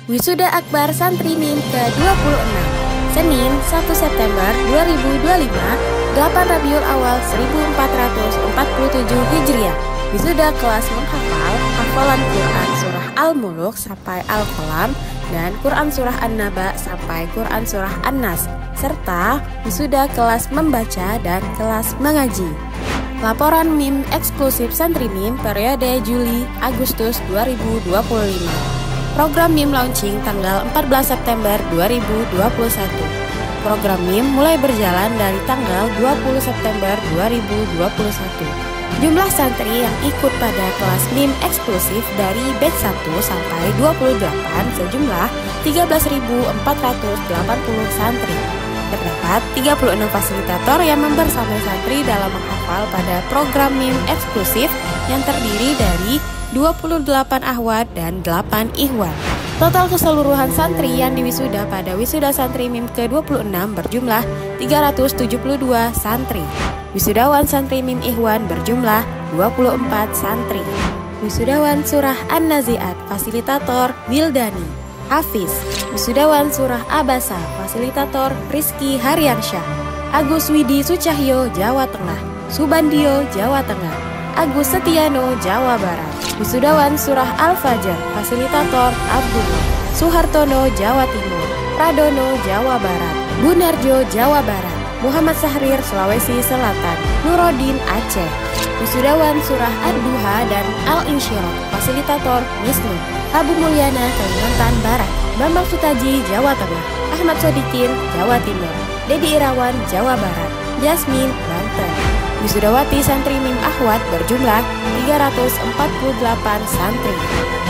Wisuda Akbar Santri MIM ke-26 Senin 1 September 2025 8 Rabiul Awal 1447 Hijriah. Wisuda kelas menghafal hafalan Quran Surah Al-Muluk sampai Al-Qalam dan Quran Surah An-Naba sampai Quran Surah An-Nas, serta wisuda kelas membaca dan kelas mengaji. Laporan MIM eksklusif Santri MIM periode Juli-Agustus 2025. Program MIM launching tanggal 14 September 2021. Program MIM mulai berjalan dari tanggal 20 September 2021. Jumlah santri yang ikut pada kelas MIM eksklusif dari batch 1 sampai 28 sejumlah 13.480 santri. Terdapat 36 fasilitator yang membersamai santri dalam menghafal pada program MIM eksklusif yang terdiri dari 28 ahwat dan 8 ikhwan. Total keseluruhan santri yang diwisuda pada wisuda santri MIM ke-26 berjumlah 372 santri. Wisudawan santri MIM ikhwan berjumlah 24 santri. Wisudawan surah An-Nazi'at fasilitator Wildani Hafiz. Wisudawan surah Abasa fasilitator Rizky Haryansyah. Agus Widi Sucahyo Jawa Tengah. Subandio Jawa Tengah. Agus Setiano Jawa Barat. Wisudawan surah Al-Fajr fasilitator Abdullah. Suhartono Jawa Timur. Pradono Jawa Barat. Bunarjo Jawa Barat. Muhammad Sahrir Sulawesi Selatan. Nurodin Aceh. Wisudawan surah Ad-Duha dan Al-Insyirah fasilitator Wisnu. Abu Mulyana Kalimantan Barat. Bambang Sutaji Jawa Tengah. Ahmad Sodikin Jawa Timur. Dedi Irawan Jawa Barat. Jasmine Banten. Wisudawati santri MIM Ahwat berjumlah 348 santri.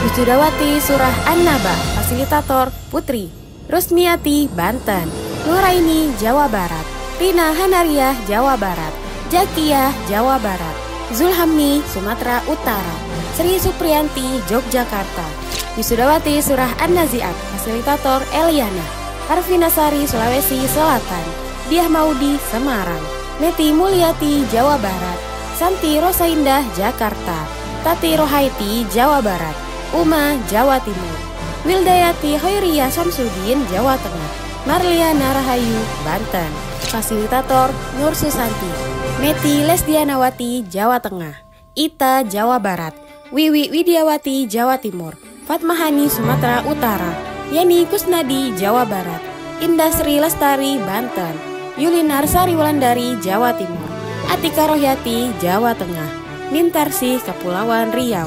Wisudawati surah An-Naba fasilitator Putri Rusmiati Banten. Nuraini Jawa Barat. Rina Hanariah Jawa Barat. Jakiyah Jawa Barat. Zulhamni Sumatera Utara. Sri Supriyanti Yogyakarta. Wisudawati surah An-Nazi'at fasilitator Eliana. Arfinasari Sulawesi Selatan. Diah Maudi Semarang. Neti Mulyati Jawa Barat. Santi Rosaindah Jakarta. Tati Rohaiti Jawa Barat. Uma Jawa Timur. Wildayati Hoiriyah Samsudin Jawa Tengah. Marliana Rahayu Banten. Fasilitator Nur Susanti. Meti Lesdianawati Jawa Tengah. Ita Jawa Barat. Wiwi Widiawati Jawa Timur. Fatmahani Sumatera Utara. Yani Kusnadi Jawa Barat. Indah Sri Lestari Banten. Yulinar Sariwulandari Jawa Timur. Atika Rohyati Jawa Tengah. Nintarsi Kepulauan Riau.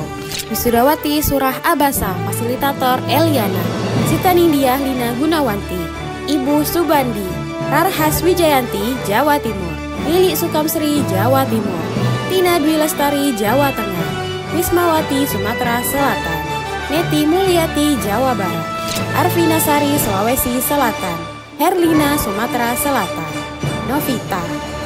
Wisudawati surah Abasa fasilitator Eliana. Sita Nindya Lina Gunawanti. Ibu Subandi. Rarhas Wijayanti Jawa Timur. Lili Sukamsri Jawa Timur. Tina Dwi Lestari Jawa Tengah. Wismawati Sumatera Selatan. Neti Mulyati Jawa Barat. Arfinasari Sulawesi Selatan. Herlina Sumatera Selatan. Novita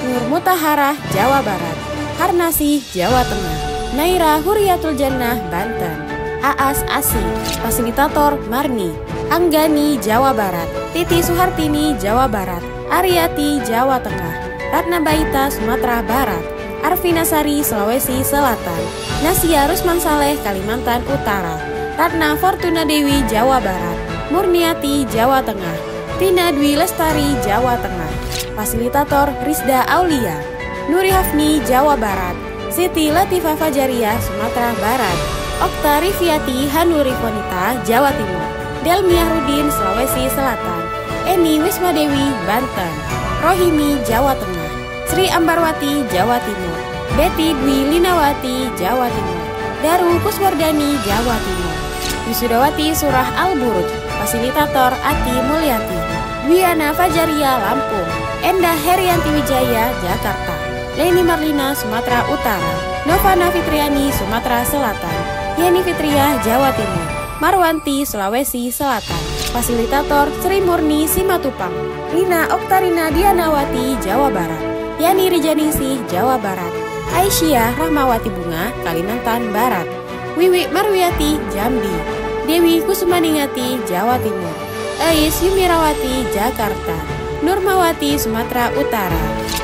Nur Mutaharah Jawa Barat. Harnasi Jawa Tengah. Naira Huriyatul Jannah Banten. Aas Asi fasilitator Marni. Anggani Jawa Barat. Titi Suhartini Jawa Barat. Ariati Jawa Tengah. Ratna Baita Sumatera Barat. Arfinasari Sulawesi Selatan. Nasia Rusman Saleh Kalimantan Utara. Ratna Fortuna Dewi Jawa Barat. Murniati Jawa Tengah. Tina Dwi Lestari Jawa Tengah. Fasilitator Rizda Aulia. Nuri Hafni Jawa Barat. Siti Latifah Fajariyah Sumatera Barat. Okta Rifiati Hanuri Fonita Jawa Timur. Delmiah Rudin Sulawesi Selatan. Eni Wismadewi Banten. Rohimi Jawa Tengah. Sri Ambarwati Jawa Timur. Betty Dwi Linawati Jawa Timur. Daru Kuswardani Jawa Timur. Wisudawati surah Al-Buruj fasilitator Ati Mulyati. Wiana Fajaria Lampung. Endah Herianti Wijaya Jakarta. Leni Marlina Sumatera Utara. Novana Fitriani Sumatera Selatan. Yani Fitriah Jawa Timur. Marwanti Sulawesi Selatan. Fasilitator Sri Murni Simatupang. Rina Oktarina Dianawati Jawa Barat. Yani Rijaningsih Jawa Barat. Aisyah Rahmawati Bunga Kalimantan Barat. Wiwi Marwiati Jambi. Dewi Kusumaningati Jawa Timur. Ais Yumirawati Jakarta. Nurmawati Sumatera Utara.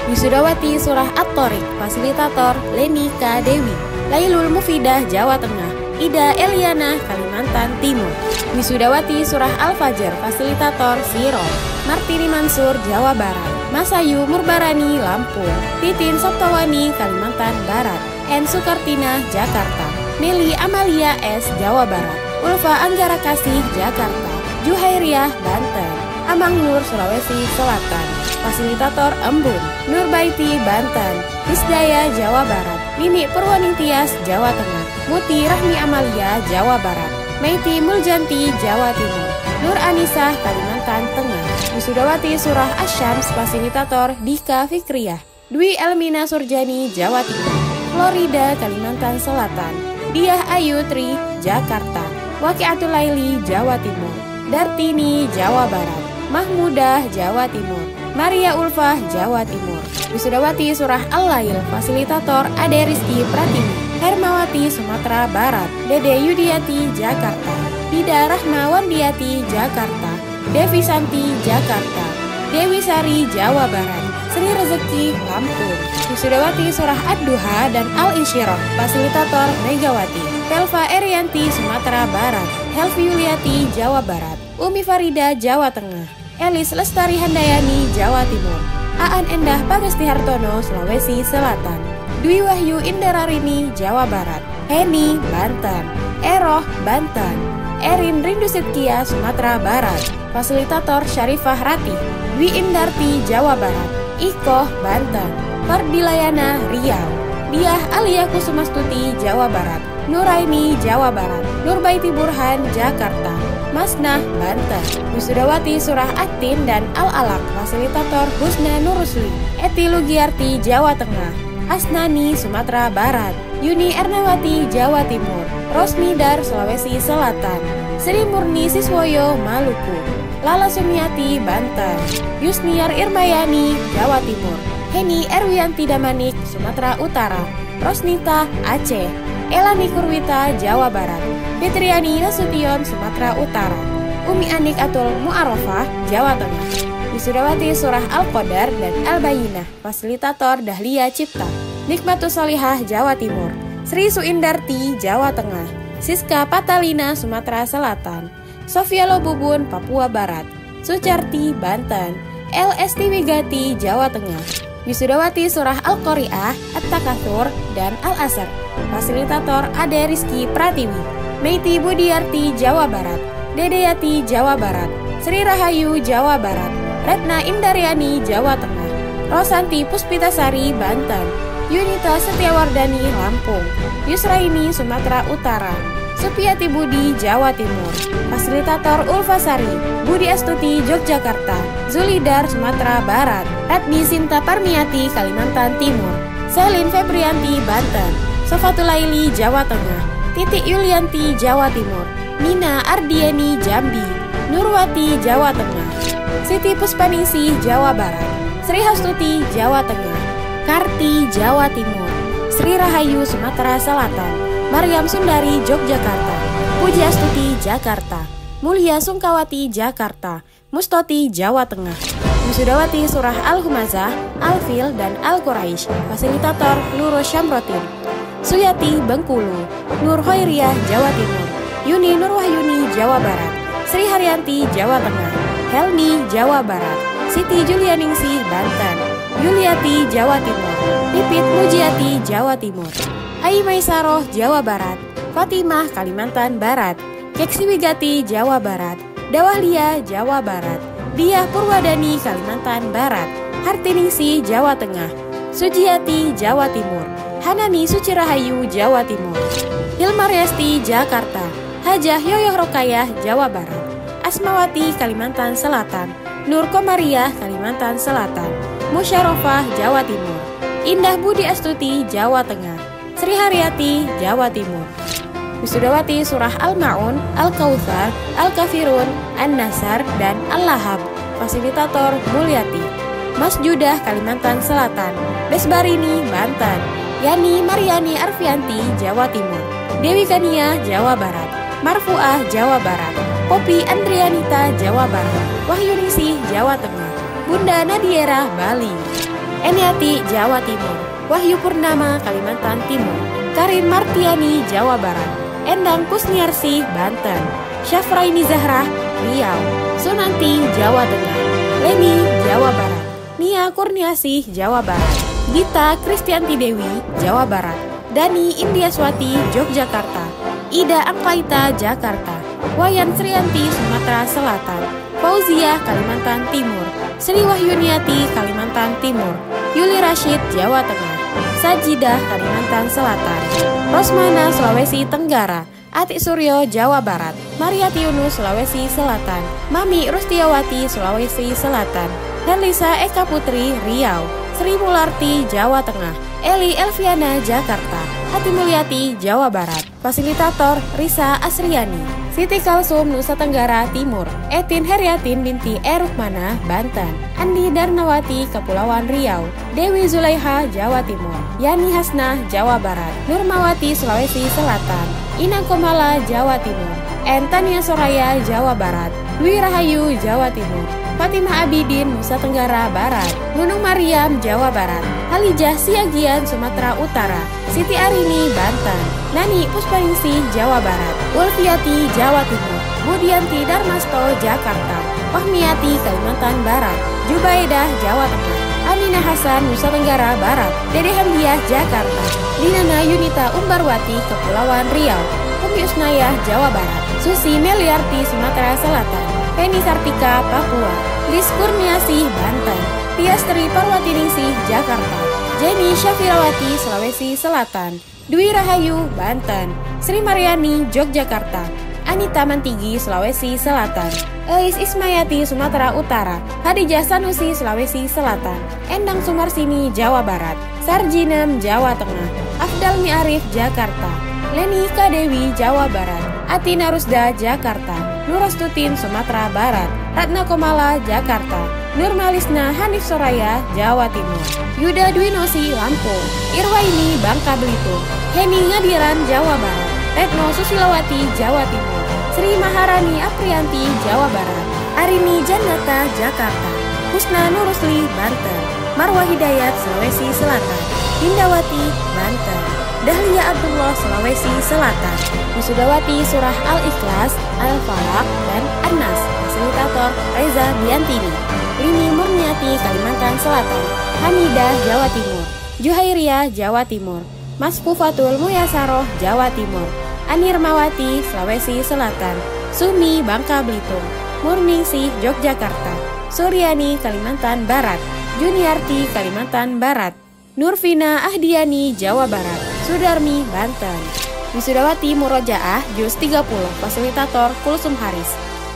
Wisudawati surah At-Thoriq fasilitator Leni K. Dewi. Lailul Mufidah Jawa Tengah. Ida Eliana Kalimantan Timur. Wisudawati Surah Al-Fajr, fasilitator Ziro. Martini Mansur, Jawa Barat. Masayu Murbarani, Lampung. Titin Saptawani, Kalimantan Barat. N. Sukartina, Jakarta. Meli Amalia S, Jawa Barat. Ulfa Anggara Kasih, Jakarta. Juhairiah, Banten. Amang Nur, Sulawesi Selatan. Fasilitator Embun. Nurbaiti, Banten. Hisdaya, Jawa Barat. Nini Purwaningtyas, Jawa Tengah. Muti Rahmi Amalia, Jawa Barat. Meiti Muljanti, Jawa Timur. Nur Anisah, Kalimantan Tengah. Wisudawati Surah Asy-Syams, fasilitator Dika Fikriyah. Dwi Elmina Surjani, Jawa Timur. Florida, Kalimantan Selatan. Diah Ayu Tri, Jakarta. Waqiatul Laili, Jawa Timur. Dartini, Jawa Barat. Mahmudah, Jawa Timur. Maria Ulfah, Jawa Timur. Wisudawati Surah Al-Lail, fasilitator Ade Rizky Pratiwi. Hermawati, Sumatera Barat. Dede Yudiati, Jakarta. Dida Rahma Wandiati, Jakarta. Devi Santi, Jakarta. Dewi Sari, Jawa Barat. Sri Rezeki, Lampung. Wisudawati Surah Ad-Duha dan Al-Insyirah, fasilitator Megawati. Pelva Erianti, Sumatera Barat. Helvi Yuliati, Jawa Barat. Umi Farida, Jawa Tengah. Elis Lestari Handayani, Jawa Timur. Aan Endah Pagesti Hartono, Sulawesi Selatan. Dwi Wahyu Indararini, Jawa Barat. Heni, Banten. Eroh, Banten. Erin Rindu Sitkia, Sumatera Barat. Fasilitator Syarifah Rati. Dwi Indarti, Jawa Barat. Ikoh, Banten. Fardilayana, Riau. Diah Alia Kusumastuti, Jawa Barat. Nuraini, Jawa Barat. Nurbaiti Burhan, Jakarta. Masnah, Banten. Wisudawati Surah At-Tin dan Al-Alaq, fasilitator Husna Nurusli. Eti Lugiarti, Jawa Tengah. Asnani, Sumatera Barat. Yuni Ernawati, Jawa Timur. Rosni Dar, Sulawesi Selatan. Sri Murni Siswoyo, Maluku. Lala Sumiati, Banten. Yusniar Irmayani, Jawa Timur. Heni Erwianti Damanik, Sumatera Utara. Rosnita, Aceh. Elani Kurwita, Jawa Barat. Fitriani Nasution, Sumatera Utara. Umi Anik Atul Mu'arofah, Jawa Tengah. Wisudawati Surah Al-Qadar dan Al-Bayyinah, fasilitator Dahlia Cipta. Nikmatus Solihah, Jawa Timur. Sri Suindarti, Jawa Tengah. Siska Patalina, Sumatera Selatan. Sofia Lobubun, Papua Barat. Sucarti, Banten. LST Wigati, Jawa Tengah. Wisudawati Surah Al-Qari'ah, At-Takatsur, dan Al-Asr, fasilitator Ade Rizky Pratiwi. Meiti Budiarti, Jawa Barat. Dedeyati, Jawa Barat. Sri Rahayu, Jawa Barat. Retna Indaryani, Jawa Tengah. Rosanti Puspitasari, Banten. Yunita Setiawardani, Lampung. Yusraini, Sumatera Utara. Supiati Budi, Jawa Timur. Fasilitator Ulfasari. Budi Astuti, Yogyakarta. Zulidar, Sumatera Barat. Ratni Sinta Parmiati, Kalimantan Timur. Selin Febrianti, Banten. Sofatulaili, Jawa Tengah. Titik Yulianti, Jawa Timur. Nina Ardieni, Jambi. Nurwati, Jawa Tengah. Siti Puspaningsih, Jawa Barat. Sri Hastuti, Jawa Tengah. Karti, Jawa Timur. Sri Rahayu, Sumatera Selatan. Maryam Sundari, Yogyakarta. Puji Astuti, Jakarta. Mulia Sungkawati, Jakarta. Mustoti, Jawa Tengah. Wisudawati Surah Al-Humazah, Al-Fil, dan Al-Quraisy, fasilitator Nurul Syamrotin. Suyati, Bengkulu. Nur Hoiriah, Jawa Timur. Yuni Nurwahyuni, Jawa Barat. Sri Haryanti, Jawa Tengah. Helmi, Jawa Barat. Siti Julianingsih, Banten. Yuliati, Jawa Timur. Pipit Mujiati, Jawa Timur. Ai Maisaroh, Jawa Barat. Fatimah, Kalimantan Barat. Keksi Wigati, Jawa Barat. Dawahlia, Jawa Barat. Diah Purwadani, Kalimantan Barat. Hartiningsih, Jawa Tengah. Sujiati, Jawa Timur. Hanani Sucirahayu, Jawa Timur. Hilmaryasti, Jakarta. Hajah Yoyoh Rokayah, Jawa Barat. Asmawati, Kalimantan Selatan. Nur Komariah, Kalimantan Selatan. Musyarofah, Jawa Timur. Indah Budi Astuti, Jawa Tengah. Sri Haryati, Jawa Timur. Wisudawati Surah Al-Ma'un, Al-Kautsar, Al-Kafirun, An-Nasr, dan Al-Lahab, fasilitator Mulyati. Mas Judah, Kalimantan Selatan. Besbarini, Banten. Yani Mariani Arfianti, Jawa Timur. Dewi Kania, Jawa Barat. Marfuah, Jawa Barat. Popi Andrianita, Jawa Barat. Wahyuningsih, Jawa Tengah. Bunda Nadiera, Bali. Eniati, Jawa Timur. Wahyu Purnama, Kalimantan Timur. Karin Martiani, Jawa Barat. Endang Kusniarsih, Banten. Syafraini Zahra, Riau. Sunanti, Jawa Tengah. Leni, Jawa Barat. Nia Kurniasih, Jawa Barat. Gita Kristianti Dewi, Jawa Barat. Dani Indiaswati, Yogyakarta. Ida Angklaita, Jakarta. Wayan Srianti, Sumatera Selatan. Fauzia, Kalimantan Timur. Sri Wahyuniati, Kalimantan Timur. Yuli Rashid, Jawa Tengah. Sajidah, Kalimantan Selatan. Rosmana, Sulawesi Tenggara. Atik Suryo, Jawa Barat. Mariati Yunus, Sulawesi Selatan. Mami Rustiawati, Sulawesi Selatan. Herlisa Eka Putri, Riau. Sri Mularti, Jawa Tengah. Eli Elviana, Jakarta. Hati Mulyati, Jawa Barat. Fasilitator Risa Asriani. Siti Kalsum, Nusa Tenggara Timur. Etin Heriatin binti Erukmana, Banten. Andi Darnawati, Kepulauan Riau. Dewi Zulaiha, Jawa Timur. Yani Hasnah, Jawa Barat. Nurmawati, Sulawesi Selatan. Ina Komala, Jawa Timur. Tania Soraya, Jawa Barat. Dwi Rahayu, Jawa Timur. Fatimah Abidin, Nusa Tenggara Barat. Nunung Mariam, Jawa Barat. Halijah Siagian, Sumatera Utara. Siti Arini, Banten. Nani Puspaningsih, Jawa Barat. Ulfiati, Jawa Timur. Budianti Darmasto, Jakarta. Wahmiati, Kalimantan Barat. Jubaidah, Jawa Tengah. Aminah Hasan, Nusa Tenggara Barat. Dede Hamdiah, Jakarta. Dinana Yunita Umbarwati, Kepulauan Riau. Umi Usnayah, Jawa Barat. Susi Meliarti, Sumatera Selatan. Penny Sartika, Papua. Lis Kurniasih, Banten. Tiastri Parwatiningsih, Jakarta. Jenny Syafirawati, Sulawesi Selatan. Dwi Rahayu, Banten. Sri Mariani, Yogyakarta. Anita Mantigi, Sulawesi Selatan. Eis Ismayati, Sumatera Utara. Hadijah Sanusi, Sulawesi Selatan. Endang Sumarsini, Jawa Barat. Sarjinem, Jawa Tengah. Afdal Mi'arif, Jakarta. Leni Kadewi, Jawa Barat. Atina Rusda, Jakarta. Nurastutin, Sumatera Barat. Ratna Komala, Jakarta. Nurmalisna Hanif Soraya, Jawa Timur. Yuda Dwinosi, Lampung. Irwaini, Bangka Belitung. Heni Ngadiran, Jawa Barat. Retno Susilawati, Jawa Timur. Sri Maharani Aprianti, Jawa Barat. Arini Jannata, Jakarta. Husna Nurusli, Banten. Marwah Hidayat, Sulawesi Selatan. Hindawati, Banten. Dahlia Abdullah, Sulawesi Selatan. Wisudawati Surah Al-Ikhlas, Al-Falaq, dan An-Nas. Fasilitator Reza Biantini. Lini Murniati, Kalimantan Selatan. Hamidah, Jawa Timur. Juhairia, Jawa Timur. Masfufatul Muyasaroh, Jawa Timur. Anirmawati, Sulawesi Selatan. Sumi, Bangka Belitung. Murningsih, Yogyakarta. Suryani, Kalimantan Barat. Juniarti, Kalimantan Barat. Nurvina Ahdiani, Jawa Barat. Sudarmi, Banten. Wisudawati Murojaah, Juz 30, Fasilitator Kulsum Haris.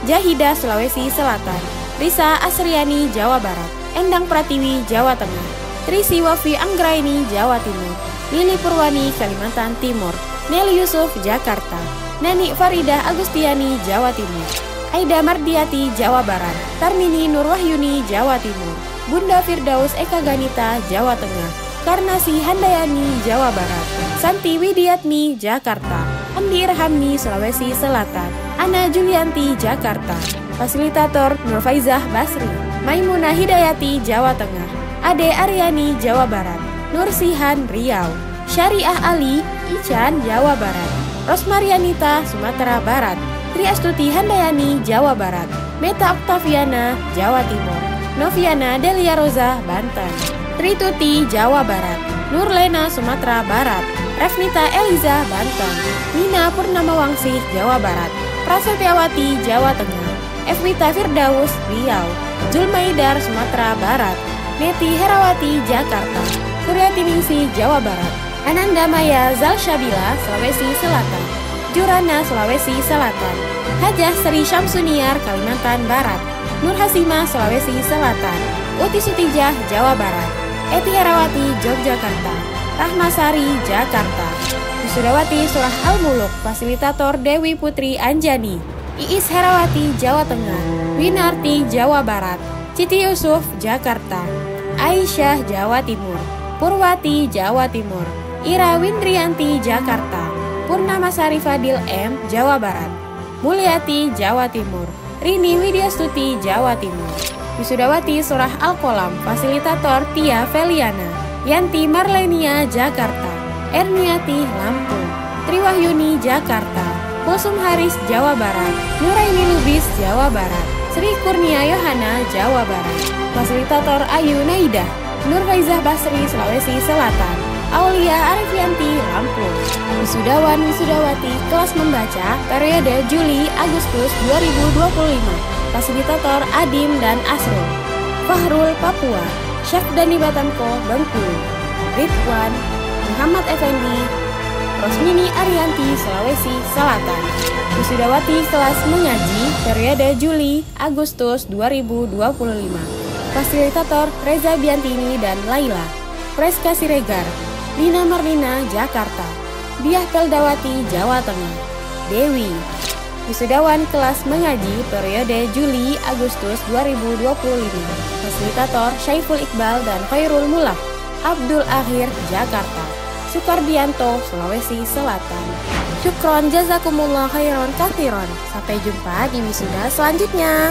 Jahidah, Sulawesi Selatan. Risa Asriani, Jawa Barat. Endang Pratiwi, Jawa Tengah. Trisi Wafi Anggraini, Jawa Timur. Lili Purwani, Kalimantan Timur. Nelly Yusuf, Jakarta. Nani Faridah Agustiani, Jawa Timur. Aida Mardiati, Jawa Barat. Tarmini Nurwahyuni, Jawa Timur. Bunda Firdaus Eka Ganita, Jawa Tengah. Karnasi Handayani, Jawa Barat. Santi Widiatmi, Jakarta. Andi Irhamni, Sulawesi Selatan. Ana Julianti, Jakarta. Fasilitator Nurfaizah Basri. Maimunah Hidayati, Jawa Tengah. Ade Aryani, Jawa Barat. Nursihan, Riau. Syariah Ali, Ican, Jawa Barat. Rosmarianita, Sumatera Barat. Tri Astuti Handayani, Jawa Barat. Meta Oktaviana, Jawa Timur. Noviana Delia Roza, Banten. Trituti, Jawa Barat. Nurlena, Sumatera Barat. Revnita Eliza, Banten. Nina Purnamawangsih, Jawa Barat. Prasetyawati, Jawa Tengah. Evita Firdaus, Riau. Julmaidar, Sumatera Barat. Neti Herawati, Jakarta. Suryatiningsih, Jawa Barat. Ananda Maya Zalshabila, Sulawesi Selatan. Jurana, Sulawesi Selatan. Hajah Sri Syamsuniar, Kalimantan Barat. Nur Hasimah, Sulawesi Selatan. Uti Sutijah, Jawa Barat. Eti Herawati, Yogyakarta. Rahmasari, Jakarta. Wisudawati Surah Al-Muluk, Fasilitator Dewi Putri Anjani. Iis Herawati, Jawa Tengah. Winarti, Jawa Barat. Citi Yusuf, Jakarta. Aisyah, Jawa Timur. Purwati, Jawa Timur. Ira Windrianti, Jakarta. Purnamasari Fadil M, Jawa Barat. Mulyati, Jawa Timur. Rini Widyastuti, Jawa Timur. Wisudawati Surah Al-Qalam, Fasilitator Tia Feliana. Yanti Marlenia, Jakarta. Erniati, Lampung. Triwahyuni, Jakarta. Bosum Haris, Jawa Barat. Nuraini Lubis, Jawa Barat. Sri Kurnia Yohana, Jawa Barat. Fasilitator Ayu Naidah. Nurfaizah Basri, Sulawesi Selatan. Aulia Arifianti, Lampung. Wisudawan Wisudawati kelas membaca periode Juli-Agustus 2025. Fasilitator Adim dan Asrul. Fahrul, Papua. Syafdani Batamko, Bengkulu. Ridwan Muhammad Effendi, Rosmini Arianti, Sulawesi Selatan. Wisudawati kelas mengaji periode Juli-Agustus 2025. Fasilitator Reza Biantini dan Laila. Preska Siregar. Lina Marlina, Jakarta. Diah Peldawati, Jawa Tengah. Dewi. Wisudawan kelas mengaji periode Juli-Agustus 2025. Fasilitator Syaiful Iqbal dan Khairul Mulak. Abdul Akhir, Jakarta. Sukardianto, Sulawesi Selatan. Syukron jazakumullah khairan katsiran. Sampai jumpa di wisuda selanjutnya.